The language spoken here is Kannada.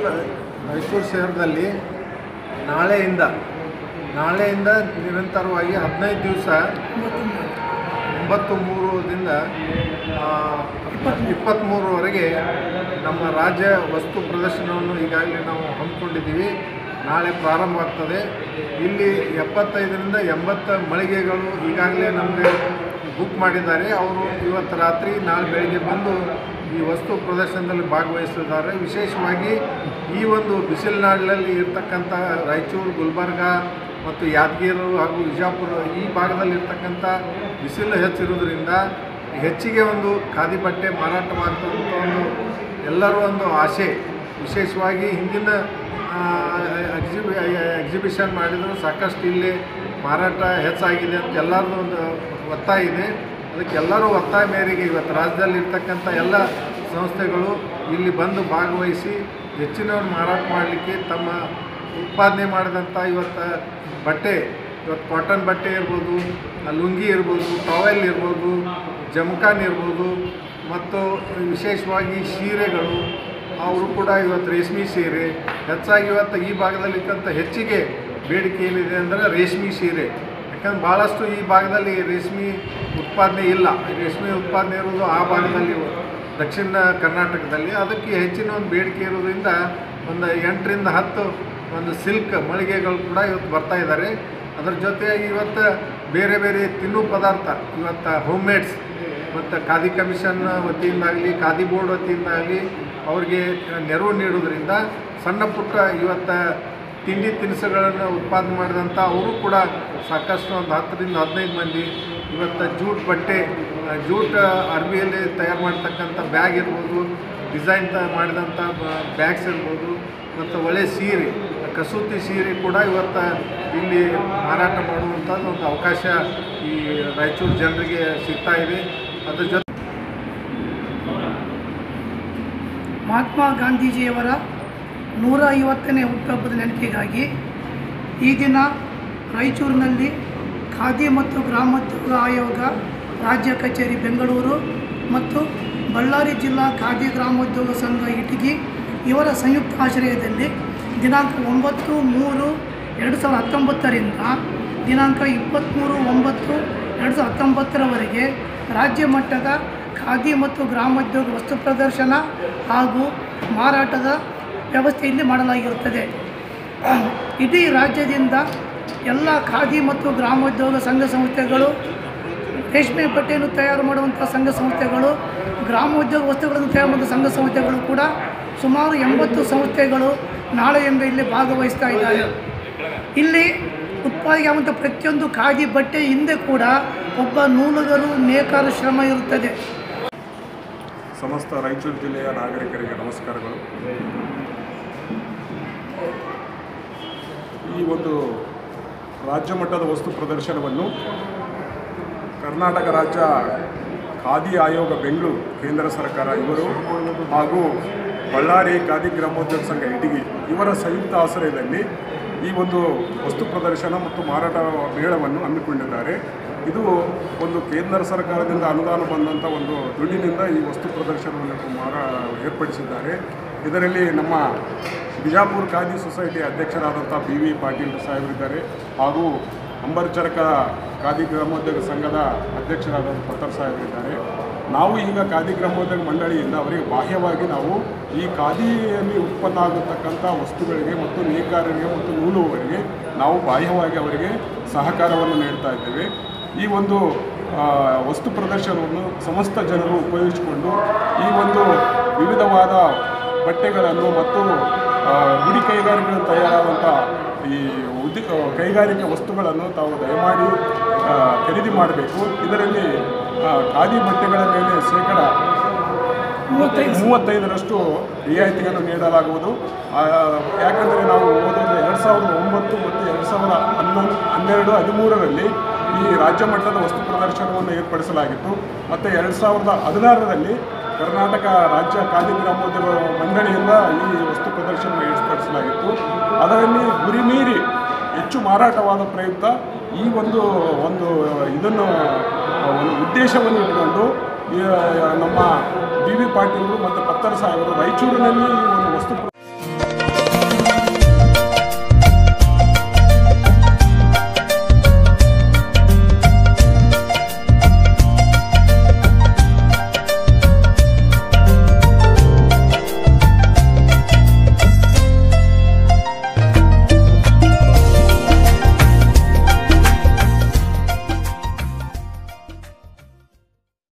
ರಾಯಚೂರು ಶಹರದಲ್ಲಿ ನಾಳೆಯಿಂದ ನಿರಂತರವಾಗಿ 15 ದಿವಸ 9/3ರಿಂದ 23ರವರೆಗೆ ನಮ್ಮ ರಾಜ್ಯ ವಸ್ತು ಪ್ರದರ್ಶನವನ್ನು ಈಗಾಗಲೇ ನಾವು ಹಮ್ಮಿಕೊಂಡಿದ್ದೀವಿ. ನಾಳೆ ಪ್ರಾರಂಭ ಆಗ್ತದೆ. ಇಲ್ಲಿ 75ರಿಂದ 80 ಮಳಿಗೆಗಳು ಈಗಾಗಲೇ ನಮಗೆ ಬುಕ್ ಮಾಡಿದ್ದಾರೆ. ಅವರು ಇವತ್ತು ರಾತ್ರಿ ನಾಳೆ ಬೆಳಗ್ಗೆ ಬಂದು ಈ ವಸ್ತು ಪ್ರದರ್ಶನದಲ್ಲಿ ಭಾಗವಹಿಸಿದ್ದಾರೆ. ವಿಶೇಷವಾಗಿ ಈ ಒಂದು ಬಿಸಿಲುನಾಡಿನಲ್ಲಿ ಇರ್ತಕ್ಕಂಥ ರಾಯಚೂರು, ಗುಲ್ಬರ್ಗ ಮತ್ತು ಯಾದಗಿರಿ ಹಾಗೂ ವಿಜಾಪುರ ಈ ಭಾಗದಲ್ಲಿ ಇರ್ತಕ್ಕಂಥ ಬಿಸಿಲು ಹೆಚ್ಚಿರೋದ್ರಿಂದ ಹೆಚ್ಚಿಗೆ ಒಂದು ಖಾದಿ ಬಟ್ಟೆ ಮಾರಾಟವಾಗ್ತಕ್ಕಂಥ ಎಲ್ಲರೂ ಒಂದು ಆಸೆ. ವಿಶೇಷವಾಗಿ ಹಿಂದಿನ ಎಕ್ಸಿಬಿಷನ್ ಮಾಡಿದರೂ ಸಾಕಷ್ಟು ಇಲ್ಲಿ ಮಾರಾಟ ಹೆಚ್ಚಾಗಿದೆ ಅಂತ ಎಲ್ಲರದ್ದು ಒಂದು ಒತ್ತಾಯ ಇದೆ. ಅದಕ್ಕೆಲ್ಲರೂ ಒತ್ತಾಯ ಮೇರೆಗೆ ಇವತ್ತು ರಾಜ್ಯದಲ್ಲಿ ಇರ್ತಕ್ಕಂಥ ಎಲ್ಲ ಸಂಸ್ಥೆಗಳು ಇಲ್ಲಿ ಬಂದು ಭಾಗವಹಿಸಿ ಹೆಚ್ಚಿನವ್ರು ಮಾರಾಟ ಮಾಡಲಿಕ್ಕೆ ತಮ್ಮ ಉತ್ಪಾದನೆ ಮಾಡಿದಂಥ ಇವತ್ತು ಕಾಟನ್ ಬಟ್ಟೆ ಇರ್ಬೋದು, ಲುಂಗಿ ಇರ್ಬೋದು, ಟವೆಲ್ ಇರ್ಬೋದು, ಜಮಖಾನ್ ಇರ್ಬೋದು ಮತ್ತು ವಿಶೇಷವಾಗಿ ಸೀರೆಗಳು ಅವರು ಕೂಡ ಇವತ್ತು ರೇಷ್ಮೆ ಸೀರೆ ಹೆಚ್ಚಾಗಿ ಇವತ್ತು ಈ ಭಾಗದಲ್ಲಿಕ್ಕಂಥ ಹೆಚ್ಚಿಗೆ ಬೇಡಿಕೆ ಏನಿದೆ ಅಂದರೆ ರೇಷ್ಮೆ ಸೀರೆ. ಯಾಕಂದ್ರೆ ಭಾಳಷ್ಟು ಈ ಭಾಗದಲ್ಲಿ ರೇಷ್ಮೆ ಉತ್ಪಾದನೆ ಇಲ್ಲ. ರೇಷ್ಮೆ ಉತ್ಪಾದನೆ ಇರೋದು ಆ ಭಾಗದಲ್ಲಿ ದಕ್ಷಿಣ ಕರ್ನಾಟಕದಲ್ಲಿ. ಅದಕ್ಕೆ ಹೆಚ್ಚಿನ ಒಂದು ಬೇಡಿಕೆ ಇರೋದ್ರಿಂದ ಒಂದು 8ರಿಂದ 10 ಒಂದು ಸಿಲ್ಕ್ ಮಳಿಗೆಗಳು ಕೂಡ ಇವತ್ತು ಬರ್ತಾ ಇದ್ದಾರೆ. ಅದರ ಜೊತೆಯಾಗಿ ಇವತ್ತು ಬೇರೆ ಬೇರೆ ತಿನ್ನೋ ಪದಾರ್ಥ ಇವತ್ತು ಹೋಮ್ ಮೇಡ್ಸ್ ಮತ್ತು ಖಾದಿ ಕಮಿಷನ್ ವತಿಯಿಂದಾಗಲಿ ಖಾದಿ ಬೋರ್ಡ್ ವತಿಯಿಂದಾಗಲಿ ಅವ್ರಿಗೆ ನೆರವು ನೀಡೋದ್ರಿಂದ ಸಣ್ಣ ಪುಟ್ಟ ಇವತ್ತು ತಿಂಡಿ ತಿನಿಸುಗಳನ್ನು ಉತ್ಪಾದನೆ ಮಾಡಿದಂಥ ಅವರು ಕೂಡ ಸಾಕಷ್ಟು ಒಂದು 10ರಿಂದ 15 ಮಂದಿ ಇವತ್ತು ಜೂಟ್ ಅರ್ಬಿಯಲ್ಲಿ ತಯಾರು ಮಾಡ್ತಕ್ಕಂಥ ಬ್ಯಾಗ್ ಇರ್ಬೋದು, ಡಿಸೈನ್ ಮಾಡಿದಂಥ ಬ್ಯಾಗ್ಸ್ ಇರ್ಬೋದು ಮತ್ತು ಒಳ್ಳೆ ಸೀರೆ, ಕಸೂತಿ ಸೀರೆ ಕೂಡ ಇವತ್ತು ಇಲ್ಲಿ ಮಾರಾಟ ಮಾಡುವಂಥದ್ದು ಒಂದು ಅವಕಾಶ ಈ ರಾಯಚೂರು ಜನರಿಗೆ ಸಿಗ್ತಾ ಇದೆ. ಅದ್ರ ಜೊತೆ ಮಹಾತ್ಮ ಗಾಂಧೀಜಿಯವರ 150ನೇ ಹುಟ್ಟುಹಬ್ಬದ ನೆನಪಿಗಾಗಿ ಈ ದಿನ ರಾಯಚೂರಿನಲ್ಲಿ ಖಾದಿ ಮತ್ತು ಗ್ರಾಮೋದ್ಯೋಗ ಆಯೋಗ ರಾಜ್ಯ ಕಚೇರಿ ಬೆಂಗಳೂರು ಮತ್ತು ಬಳ್ಳಾರಿ ಜಿಲ್ಲಾ ಖಾದಿ ಗ್ರಾಮೋದ್ಯೋಗ ಸಂಘ ಇಟಗಿ ಇವರ ಸಂಯುಕ್ತ ಆಶ್ರಯದಲ್ಲಿ ದಿನಾಂಕ 9/3/2019ರಿಂದ ದಿನಾಂಕ 23/9/2019ರವರೆಗೆ ರಾಜ್ಯ ಮಟ್ಟದ ಖಾದಿ ಮತ್ತು ಗ್ರಾಮೋದ್ಯೋಗ ವಸ್ತು ಪ್ರದರ್ಶನ ಹಾಗೂ ಮಾರಾಟದ ವ್ಯವಸ್ಥೆಯಲ್ಲಿ ಮಾಡಲಾಗಿರುತ್ತದೆ. ಇಡೀ ರಾಜ್ಯದಿಂದ ಎಲ್ಲ ಖಾದಿ ಮತ್ತು ಗ್ರಾಮೋದ್ಯೋಗ ಸಂಘ ಸಂಸ್ಥೆಗಳು, ರೇಷ್ಮೆ ಬಟ್ಟೆಯನ್ನು ತಯಾರು ಮಾಡುವಂಥ ಸಂಘ ಸಂಸ್ಥೆಗಳು, ಗ್ರಾಮೋದ್ಯೋಗ ವಸ್ತುಗಳನ್ನು ತಯಾರು ಮಾಡುವಂಥ ಸಂಘ ಸಂಸ್ಥೆಗಳು ಕೂಡ ಸುಮಾರು 80 ಸಂಸ್ಥೆಗಳು ನಾಳೆಯಿಂದ ಇಲ್ಲಿ ಭಾಗವಹಿಸ್ತಾ ಇದ್ದಾರೆ. ಇಲ್ಲಿ ಉತ್ಪಾದನೆ ಆಗುವಂಥ ಪ್ರತಿಯೊಂದು ಖಾದಿ ಬಟ್ಟೆ ಹಿಂದೆ ಕೂಡ ಒಬ್ಬ ನೂಲುಗರು, ನೇಕಾರ ಶ್ರಮ ಇರುತ್ತದೆ. ಸಮಸ್ತ ರಾಯಚೂರು ಜಿಲ್ಲೆಯ ನಾಗರಿಕರಿಗೆ ನಮಸ್ಕಾರಗಳು. ಈ ಒಂದು ರಾಜ್ಯ ಮಟ್ಟದ ವಸ್ತು ಪ್ರದರ್ಶನವನ್ನು ಕರ್ನಾಟಕ ರಾಜ್ಯ ಖಾದಿ ಆಯೋಗ ಬೆಂಗಳೂರು ಕೇಂದ್ರ ಸರ್ಕಾರ ಇವರು ಹಾಗೂ ಬಳ್ಳಾರಿ ಖಾದಿ ಗ್ರಾಮೋದ್ಯೋಗ ಸಂಘ ಇಟಗಿ ಇವರ ಸಂಯುಕ್ತ ಆಶ್ರಯದಲ್ಲಿ ಈ ಒಂದು ವಸ್ತು ಪ್ರದರ್ಶನ ಮತ್ತು ಮಾರಾಟ ಮೇಳವನ್ನು ಹಮ್ಮಿಕೊಂಡಿದ್ದಾರೆ. ಇದು ಒಂದು ಕೇಂದ್ರ ಸರ್ಕಾರದಿಂದ ಅನುದಾನ ಬಂದಂಥ ಒಂದು ದುಡ್ಡಿನಿಂದ ಈ ವಸ್ತು ಪ್ರದರ್ಶನವನ್ನು ಏರ್ಪಡಿಸಿದ್ದಾರೆ. ಇದರಲ್ಲಿ ನಮ್ಮ ಬಿಜಾಪುರ ಖಾದಿ ಸೊಸೈಟಿ ಅಧ್ಯಕ್ಷರಾದಂಥ BV ಪಾಟೀಲ್ ಸಾಹೇಬರಿದ್ದಾರೆ ಹಾಗೂ ಅಂಬರ್ಚರಕ ಖಾದಿ ಗ್ರಾಮೋದ್ಯೋಗ ಸಂಘದ ಅಧ್ಯಕ್ಷರಾದಂಥ ಪತ್ತರ್ ಸಾಹೇಬರಿದ್ದಾರೆ. ನಾವು ಈಗ ಖಾದಿ ಗ್ರಾಮೋದ್ಯೋಗ ಮಂಡಳಿಯಿಂದ ಅವರಿಗೆ ಬಾಹ್ಯವಾಗಿ ನಾವು ಈ ಖಾದಿಯಲ್ಲಿ ಉತ್ಪನ್ನ ಆಗತಕ್ಕಂಥ ವಸ್ತುಗಳಿಗೆ ಮತ್ತು ನೇಕಾರರಿಗೆ ಮತ್ತು ನೂಲುವವರಿಗೆ ನಾವು ಬಾಹ್ಯವಾಗಿ ಅವರಿಗೆ ಸಹಕಾರವನ್ನು ನೀಡ್ತಾ ಇದ್ದೇವೆ. ಈ ಒಂದು ವಸ್ತು ಪ್ರದರ್ಶನವನ್ನು ಸಮಸ್ತ ಜನರು ಉಪಯೋಗಿಸಿಕೊಂಡು ಈ ಒಂದು ವಿವಿಧವಾದ ಬಟ್ಟೆಗಳನ್ನು ಮತ್ತು ಗುಡಿ ಕೈಗಾರಿಕೆಗಳು ತಯಾರಾದಂಥ ಈ ಕೈಗಾರಿಕೆ ವಸ್ತುಗಳನ್ನು ತಾವು ದಯಮಾಡಿ ಖರೀದಿ ಮಾಡಬೇಕು. ಇದರಲ್ಲಿ ಖಾದಿ ಬಟ್ಟೆಗಳ ಮೇಲೆ ಶೇಕಡ 35ರಷ್ಟು ರಿಯಾಯಿತಿಯನ್ನು ನೀಡಲಾಗುವುದು. ಯಾಕಂದರೆ ನಾವು ಓದೋದು 2009 ಮತ್ತು 2012-13ರಲ್ಲಿ ಈ ರಾಜ್ಯ ಮಟ್ಟದ ವಸ್ತು ಪ್ರದರ್ಶನವನ್ನು ಏರ್ಪಡಿಸಲಾಗಿತ್ತು ಮತ್ತು 2016ರಲ್ಲಿ ಕರ್ನಾಟಕ ರಾಜ್ಯ ಖಾದಿ ಗ್ರಾಮೋದ್ಯೋಗ ಮಂಡಳಿಯಿಂದ ಈ ವಸ್ತು ಪ್ರದರ್ಶನ ಏರ್ಪಡಿಸಲಾಗಿತ್ತು. ಅದರಲ್ಲಿ ಗುರಿ ಮೀರಿ ಹೆಚ್ಚು ಮಾರಾಟವಾದ ಪ್ರಯುಕ್ತ ಈ ಒಂದು ಇದನ್ನು ಒಂದು ಉದ್ದೇಶವನ್ನು ಇಟ್ಟುಕೊಂಡು ನಮ್ಮ BV ಪಾಟೀಲರು ಮತ್ತು ಪತ್ತರ್ ಸಾಹೇಬರು ರಾಯಚೂರಿನಲ್ಲಿ ಈ ಒಂದು ವಸ್ತು